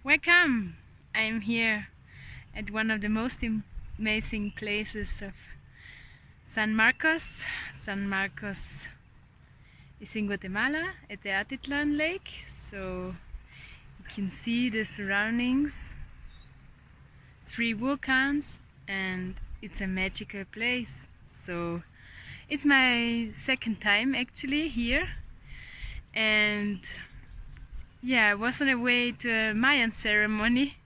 Welcome! I'm here at one of the most amazing places of San Marcos. San Marcos is in Guatemala at the Atitlan Lake, so you can see the surroundings, 3 volcans, and it's a magical place. So it's my second time actually here, and yeah, I was on the way to a Mayan ceremony,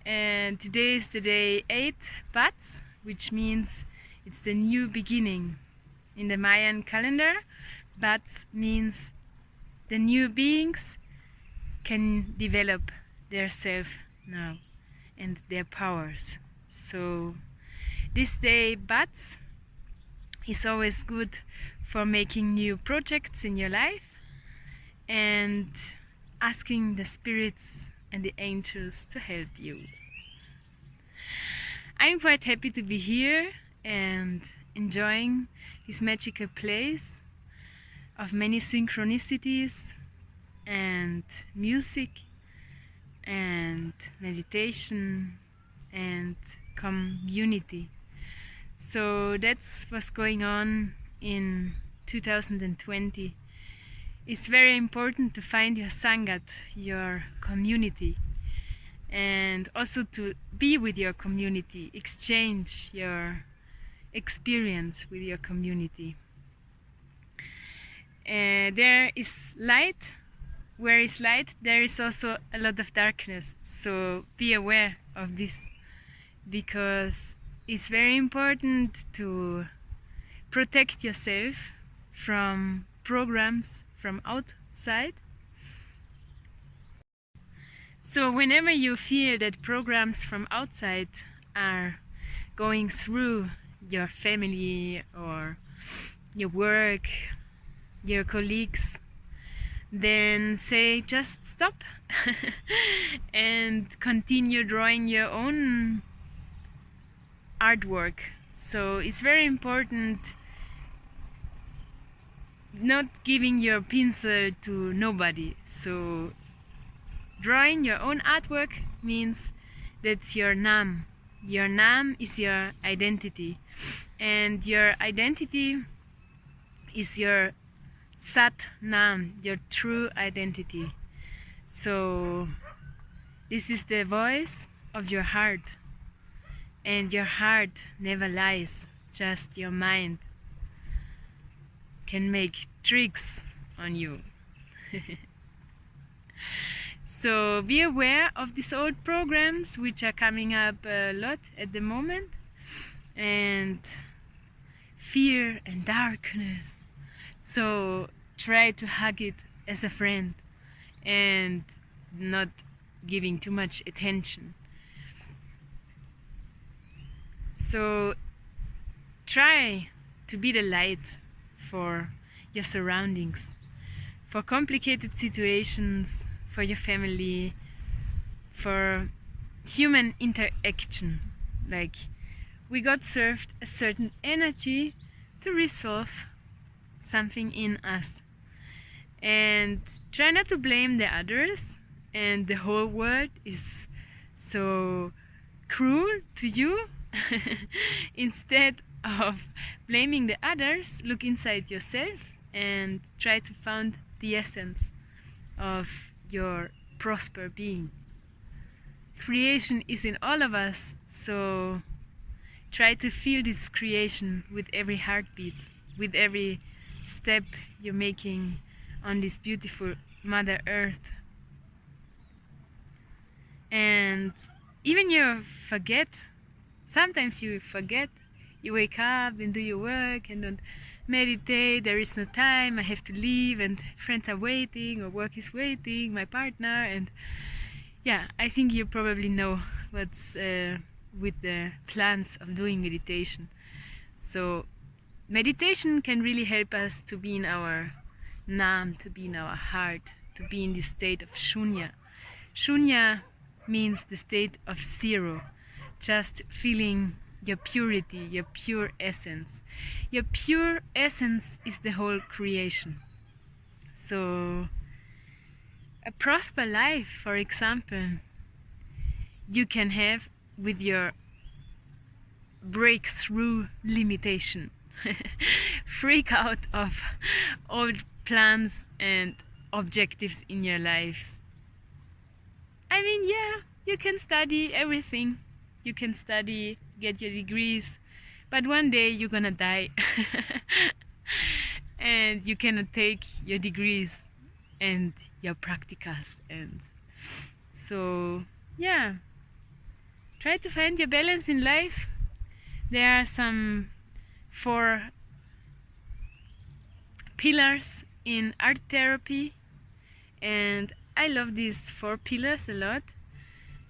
and today is the day 8 Bats, which means it's the new beginning. In the Mayan calendar, Bats means the new beings can develop their self now and their powers. So this day Bats is always good for making new projects in your life and asking the spirits and the angels to help you. I'm quite happy to be here and enjoying this magical place of many synchronicities and music and meditation and community. So that's what's going on in 2020. It's very important to find your sangat, your community, and also to be with your community, exchange your experience with your community. There is light. Where is light, there is also a lot of darkness. So be aware of this, because it's very important to protect yourself from programs from outside. So whenever you feel that programs from outside are going through your family or your work, your colleagues, then say just stop and continue drawing your own artwork. So it's very important not giving your pencil to nobody. So drawing your own artwork means that's your nam. Your nam is your identity, and your identity is your Sat Nam, your true identity. So this is the voice of your heart, and your heart never lies, just your mind can make tricks on you. So be aware of these old programs which are coming up a lot at the moment, and fear and darkness. So try to hug it as a friend and not giving too much attention. So try to be the light for your surroundings, for complicated situations, for your family, for human interaction. Like, we got served a certain energy to resolve something in us, and try not to blame the others and the whole world is so cruel to you. Instead of blaming the others, look inside yourself and try to find the essence of your prosper being. Creation is in all of us, so try to feel this creation with every heartbeat, with every step you're making on this beautiful Mother Earth. And even sometimes you forget, you wake up and do your work and don't meditate, there is no time, I have to leave and friends are waiting or work is waiting, my partner, and yeah, I think you probably know what's with the plans of doing meditation. So meditation can really help us to be in our nam, to be in our heart, to be in the state of shunya. Shunya means the state of zero, just feeling your purity, your pure essence. Your pure essence is the whole creation. So A prosper life, for example, you can have with your breakthrough limitation. Freak out of old plans and objectives in your lives. I mean, yeah, you can study everything. You can study, get your degrees, but one day you're gonna die. And you cannot take your degrees and your practicas. And so, yeah, try to find your balance in life. There are some 4 pillars in art therapy, and I love these 4 pillars a lot.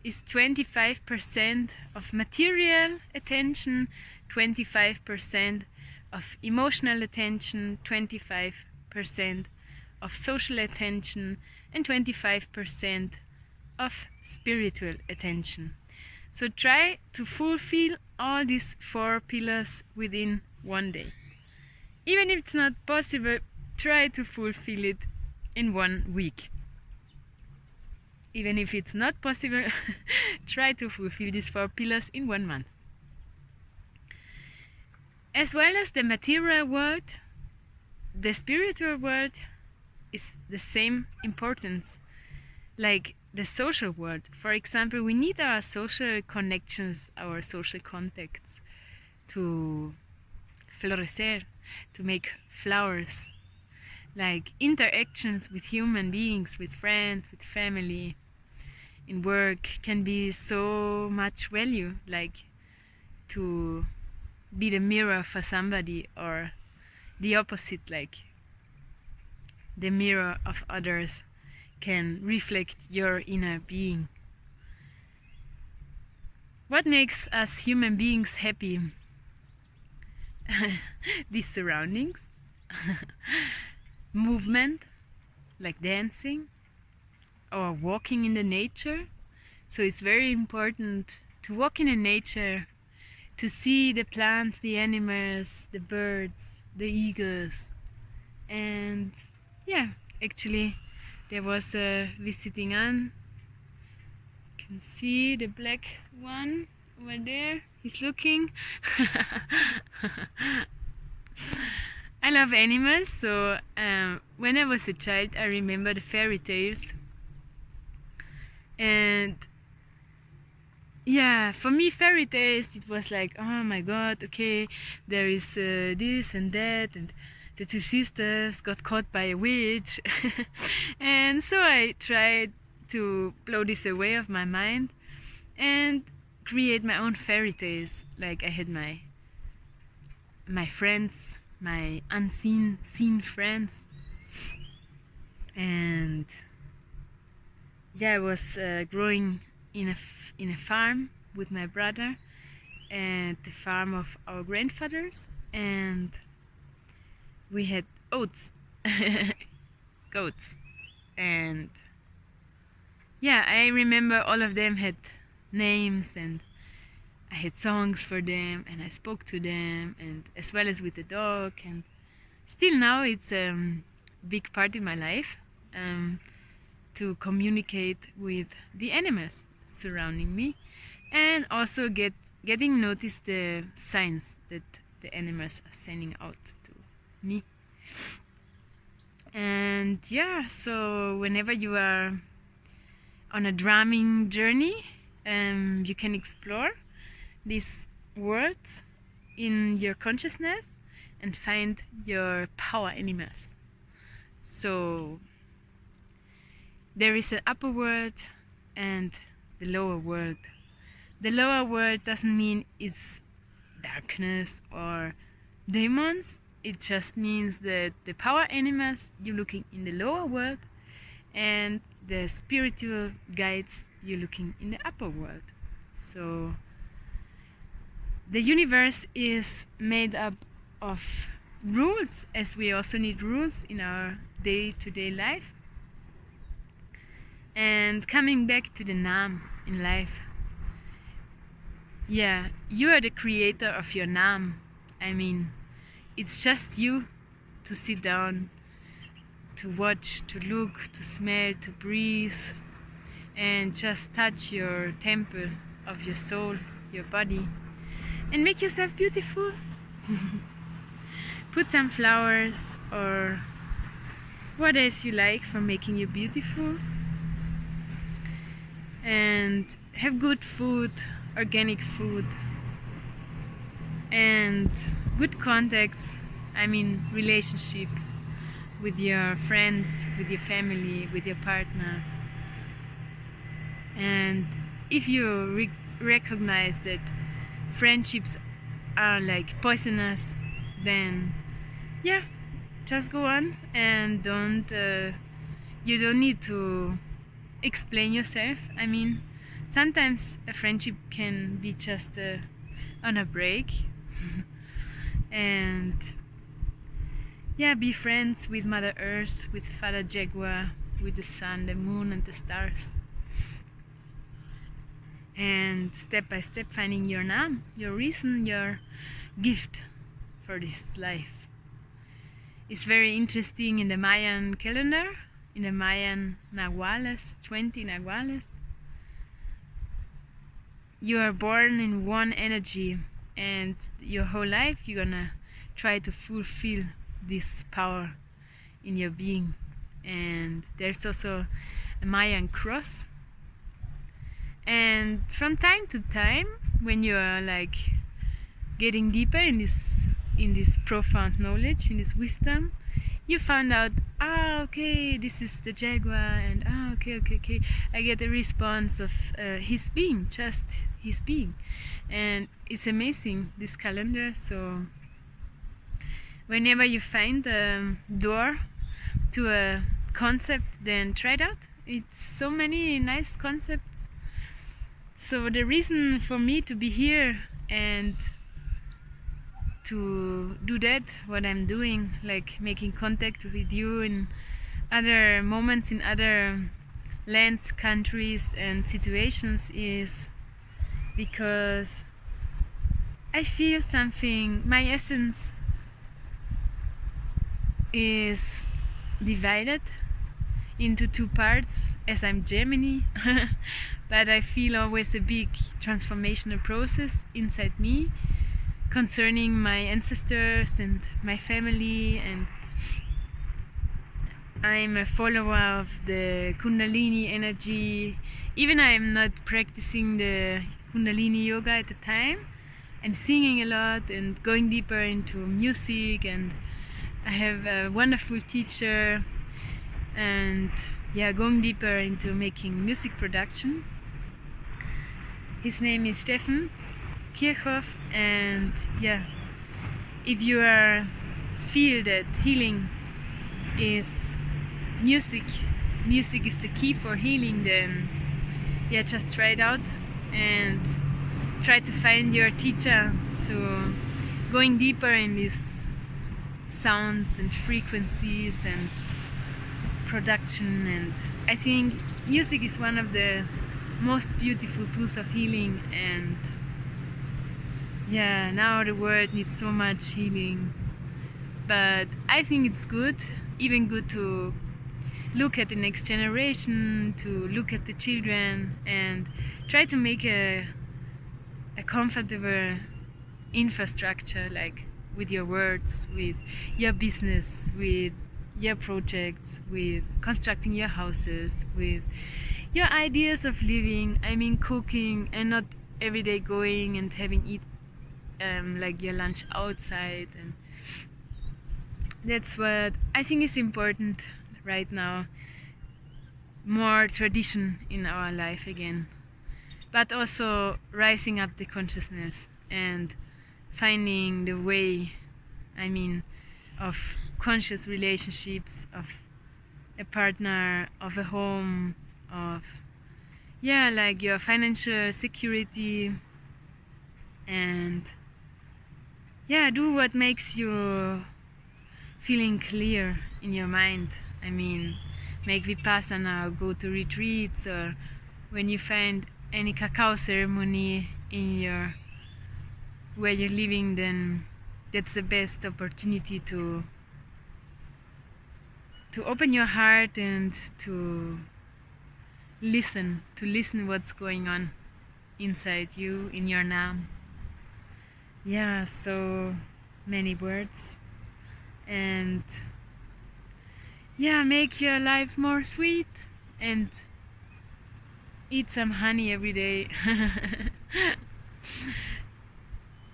Is 25% of material attention, 25% of emotional attention, 25% of social attention, and 25% of spiritual attention. So try to fulfill all these 4 pillars within one day. Even if it's not possible, try to fulfill it in 1 week. Even if it's not possible, try to fulfill these 4 pillars in 1 month. As well as the material world, the spiritual world is the same importance like the social world. For example, we need our social connections, our social contacts to florecer, to make flowers, like interactions with human beings, with friends, with family, in work can be so much value, like to be the mirror for somebody, or the opposite, like the mirror of others can reflect your inner being. What makes us human beings happy? These surroundings, movement, like dancing or walking in the nature. So it's very important to walk in the nature, to see the plants, the animals, the birds, the eagles. And yeah, actually there was a visiting aunt. You can see the black one over there. He's looking. I love animals, so when I was a child I remember the fairy tales. And yeah, for me fairy tales, it was like, oh my god, okay, there is this and that, and the 2 sisters got caught by a witch. And so I tried to blow this away of my mind and create my own fairy tales. Like I had my friends, my seen friends, and yeah, I was growing in a farm with my brother, and the farm of our grandfathers, and we had oats, goats, and yeah, I remember all of them had names, and I had songs for them, and I spoke to them, and as well as with the dog. And still now it's a big part in my life, to communicate with the animals surrounding me, and also getting notice the signs that the animals are sending out to me. And yeah, so whenever you are on a drumming journey, you can explore these words in your consciousness and find your power animals. So there is an upper world and the lower world. The lower world doesn't mean it's darkness or demons. It just means that the power animals, you're looking in the lower world, and the spiritual guides, you're looking in the upper world. So the universe is made up of rules, as we also need rules in our day-to-day life. And coming back to the Naam in life, yeah, you are the creator of your Naam. I mean, it's just you to sit down, to watch, to look, to smell, to breathe, and just touch your temple of your soul, your body, and make yourself beautiful. Put some flowers or what else you like for making you beautiful, and have good food, organic food, and good contacts, I mean relationships with your friends, with your family, with your partner. And if you recognize that friendships are like poisonous, then yeah, just go on and you don't need to explain yourself. I mean, sometimes a friendship can be just on a break. And yeah, be friends with Mother Earth, with Father Jaguar, with the sun, the moon, and the stars. And step by step finding your Nam, your reason, your gift for this life. It's very interesting in the Mayan calendar, in the Mayan Nahuales, 20 Nahuales. You are born in one energy, and your whole life you're gonna try to fulfill this power in your being. And there's also a Mayan cross. And from time to time, when you are like getting deeper in this profound knowledge, in this wisdom, you find out, okay, this is the Jaguar, and okay, I get a response of his being, just his being. And it's amazing, this calendar. So whenever you find a door to a concept, then try it out. It's so many nice concepts. So the reason for me to be here and to do that, what I'm doing, like making contact with you in other moments, in other lands, countries and situations, is because I feel something, my essence is divided into two parts, as I'm Gemini. But I feel always a big transformational process inside me concerning my ancestors and my family, and I'm a follower of the Kundalini energy. Even I am not practicing the Kundalini yoga at the time. I'm singing a lot and going deeper into music, and I have a wonderful teacher, and yeah, going deeper into making music production. His name is Stefan Kirchhoff, and yeah, if you feel that healing is music is the key for healing, then yeah, just try it out and try to find your teacher, to going deeper in these sounds and frequencies and production. And I think music is one of the most beautiful tools of healing, and yeah, now the world needs so much healing. But I think it's good, even good to look at the next generation, to look at the children and try to make a comfortable infrastructure, like with your words, with your business, with your projects, with constructing your houses, with your ideas of living. I mean, cooking, and not every day going and having like your lunch outside. And that's what I think is important right now. More tradition in our life again, but also rising up the consciousness and finding the way, I mean, of conscious relationships, of a partner, of a home, of yeah, like your financial security. And yeah, do what makes you feeling clear in your mind. I mean, make vipassana, go to retreats, or when you find any cacao ceremony in where you're living, then that's the best opportunity to to open your heart and to listen what's going on inside you, in your Nam. Yeah, so many words. And yeah, make your life more sweet and eat some honey every day.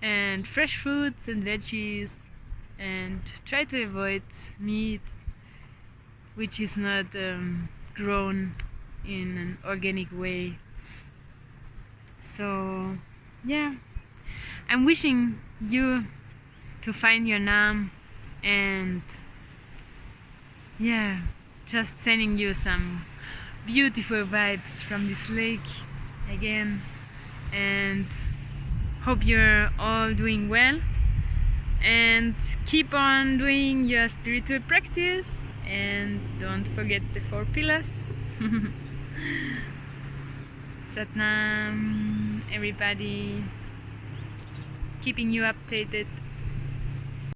And fresh fruits and veggies, and try to avoid meat which is not grown in an organic way. So yeah, I'm wishing you to find your Nam, and yeah, just sending you some beautiful vibes from this lake again, and hope you're all doing well, and keep on doing your spiritual practice, and don't forget the 4 pillars. Satnam, everybody, keeping you updated.